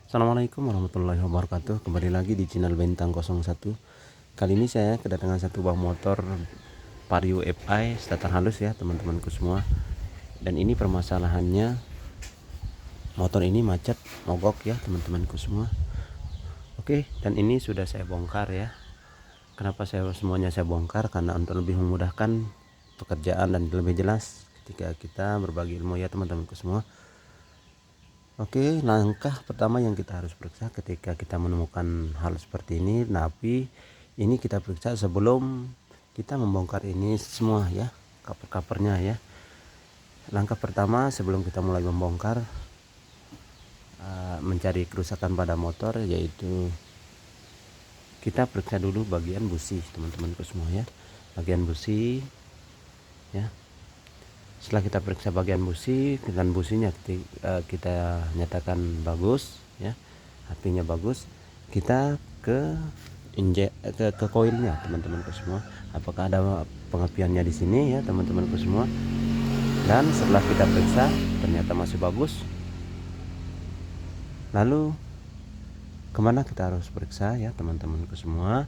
Assalamualaikum warahmatullahi wabarakatuh. Kembali lagi di channel Bintang 01. Kali ini saya kedatangan satu buah motor Vario FI starter halus ya teman-temanku semua. Dan ini permasalahannya, motor ini macet mogok ya teman-temanku semua. Oke, dan ini sudah saya bongkar ya. Kenapa semuanya saya bongkar? Karena untuk lebih memudahkan pekerjaan dan lebih jelas ketika kita berbagi ilmu ya teman-temanku semua. Oke, langkah pertama yang kita harus periksa ketika kita menemukan hal seperti ini, tapi ini kita periksa sebelum kita membongkar ini semua ya, cover-covernya ya. Langkah pertama sebelum kita mulai membongkar, mencari kerusakan pada motor, yaitu kita periksa dulu bagian busi teman-temanku semua ya, bagian busi ya. Setelah kita periksa bagian busi dan businya kita nyatakan bagus ya, artinya bagus, kita ke koilnya teman-temanku semua, apakah ada pengapiannya di sini ya teman-temanku semua. Dan setelah kita periksa ternyata masih bagus, lalu kemana kita harus periksa ya teman-temanku semua.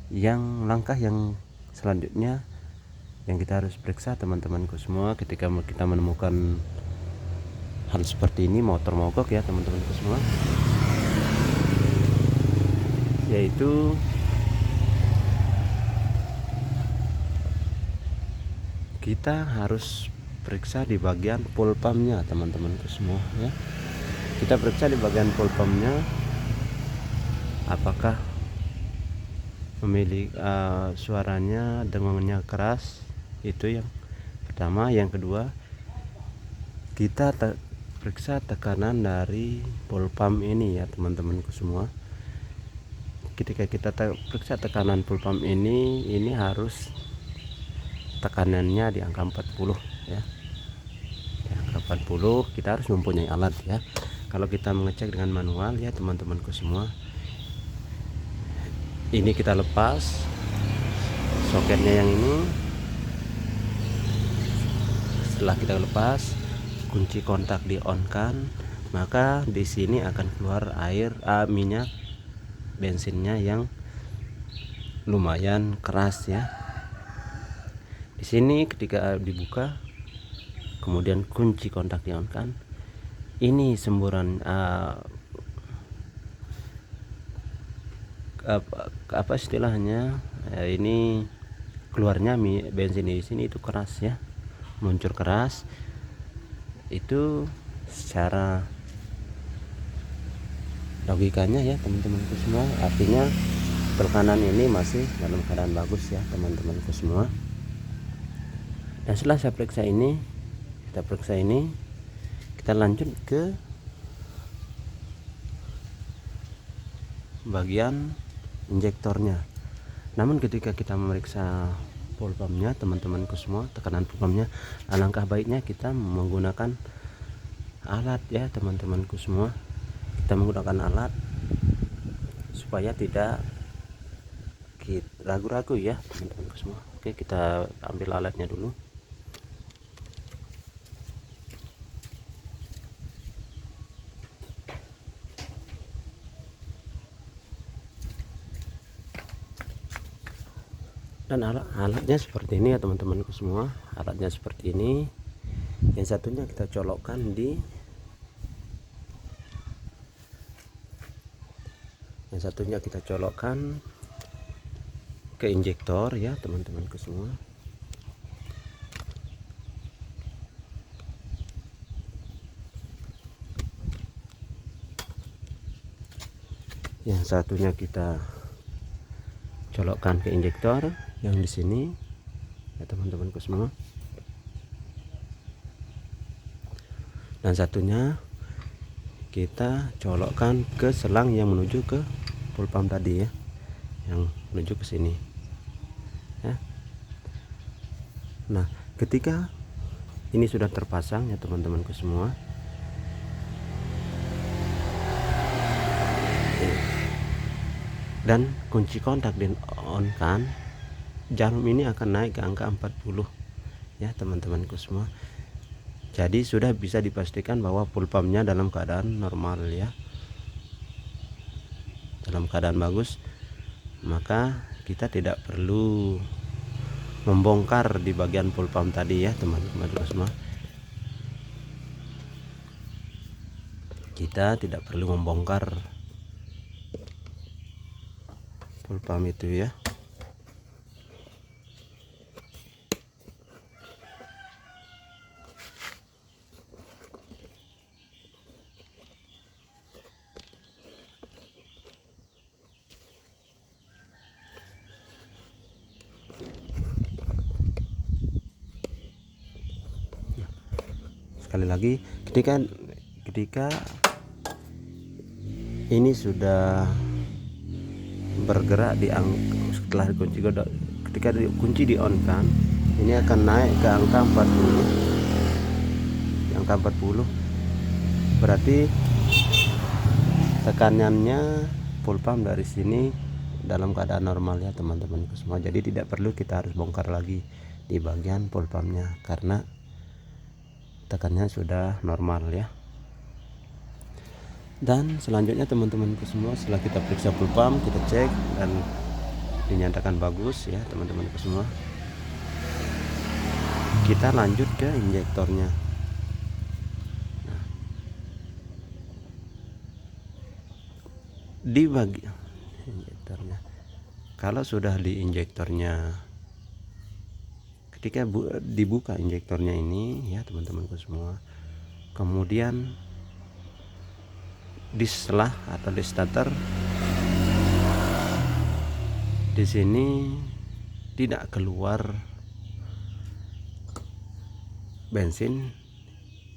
Yang langkah yang selanjutnya yang kita harus periksa teman-temanku semua ketika kita menemukan hal seperti ini, motor mogok ya teman-temanku semua, yaitu kita harus periksa di bagian full pumpnya teman-temanku semua ya. Kita periksa di bagian full pumpnya apakah memiliki suaranya, dengunnya keras, itu yang pertama. Yang kedua, kita periksa tekanan dari full pump ini ya teman-temanku semua. Ketika kita periksa tekanan full pump ini harus tekanannya di angka 40 ya, di angka 40. Kita harus mempunyai alat ya. Kalau kita mengecek dengan manual ya teman-temanku semua, ini kita lepas soketnya yang ini. Setelah kita lepas, kunci kontak di on kan, maka di sini akan keluar minyak bensinnya yang lumayan keras ya. Di sini ketika dibuka, kemudian kunci kontak di on kan, ini semburan apa istilahnya, ini keluarnya bensin di sini itu keras ya, muncul keras. Itu secara logikanya ya teman-temanku semua, artinya tekanan ini masih dalam keadaan bagus ya teman-temanku semua. Dan setelah saya periksa ini, kita lanjut ke bagian injektornya. Namun ketika kita memeriksa full pumpnya teman-temanku semua, tekanan full pumpnya, alangkah baiknya kita menggunakan alat ya teman-temanku semua. Kita menggunakan alat supaya tidak ragu-ragu ya teman-temanku semua. Oke, kita ambil alatnya dulu. Dan alatnya seperti ini ya teman-temanku semua, alatnya seperti ini. Yang satunya kita colokkan ke injektor ya teman-temanku semua. Yang satunya kita colokkan ke injektor yang di sini ya teman-temanku semua. Dan satunya kita colokkan ke selang yang menuju ke full pump tadi ya, yang menuju ke sini ya. Nah, ketika ini sudah terpasang ya teman-temanku semua, dan kunci kontak di on kan, jarum ini akan naik ke angka 40 ya teman-temanku semua. Jadi sudah bisa dipastikan bahwa full pumpnya dalam keadaan normal ya. dalam keadaan bagus, maka kita tidak perlu membongkar di bagian full pump tadi ya teman-teman semua. Kita tidak perlu membongkar full pump itu ya. Sekali lagi, ketika ini sudah bergerak setelah dikunci, ketika kunci di on kan, ini akan naik ke angka 40. Angka 40 berarti tekanannya full pump dari sini dalam keadaan normal ya teman-teman semua. Jadi tidak perlu kita harus bongkar lagi di bagian full pumpnya karena tekanannya sudah normal ya. Dan selanjutnya teman-temanku semua, setelah kita periksa full pump, kita cek dan dinyatakan bagus ya teman-temanku semua, kita lanjut ke injektornya. Nah, di bagian injektornya, kalau sudah di injektornya, ketika dibuka injektornya ini ya teman-temanku semua, kemudian di selah atau di starter, di sini tidak keluar bensin,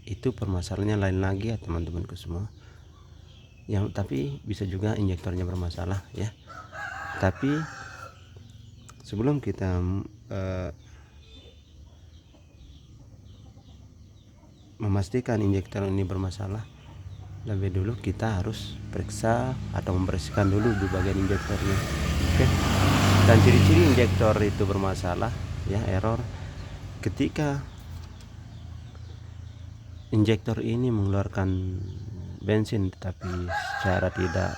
itu permasalahannya lain lagi ya teman-temanku semua. Tapi bisa juga injektornya bermasalah ya. Tapi sebelum kita memastikan injektor ini bermasalah, lebih dulu kita harus periksa atau membersihkan dulu di bagian injektornya. Oke. Dan ciri-ciri injektor itu bermasalah ya, error, ketika injektor ini mengeluarkan bensin tetapi secara tidak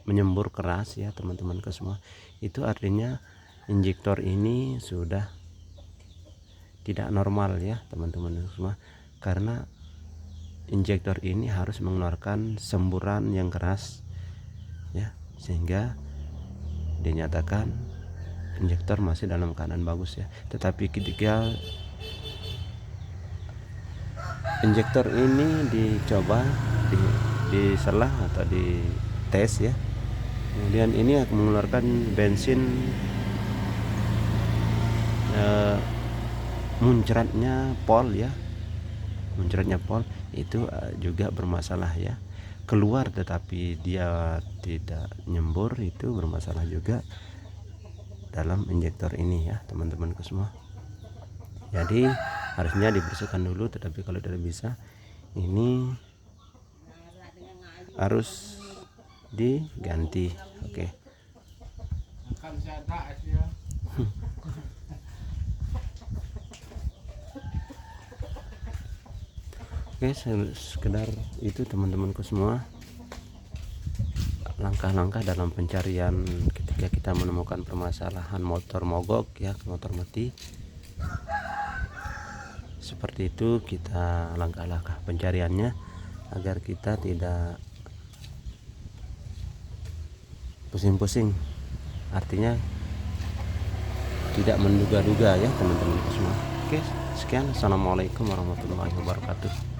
menyembur keras ya teman-teman semua, itu artinya injektor ini sudah tidak normal ya teman-teman semua, karena injektor ini harus mengeluarkan semburan yang keras ya, sehingga dinyatakan injektor masih dalam keadaan bagus ya. Tetapi ketika injektor ini dicoba diselah atau dites ya, kemudian ini akan mengeluarkan bensin, muncratnya pol ya, muncratnya pol itu juga bermasalah ya, keluar tetapi dia tidak nyembur, itu bermasalah juga dalam injektor ini ya teman-temanku semua. Jadi harusnya dibersihkan dulu, tetapi kalau tidak bisa, ini harus diganti. Oke. Oke, sekedar itu teman-temanku semua, langkah-langkah dalam pencarian ketika kita menemukan permasalahan motor mogok ya, motor mati. Seperti itu kita langkah-langkah pencariannya agar kita tidak pusing-pusing, artinya tidak menduga-duga ya teman-teman semua. Oke, sekian, assalamualaikum warahmatullahi wabarakatuh.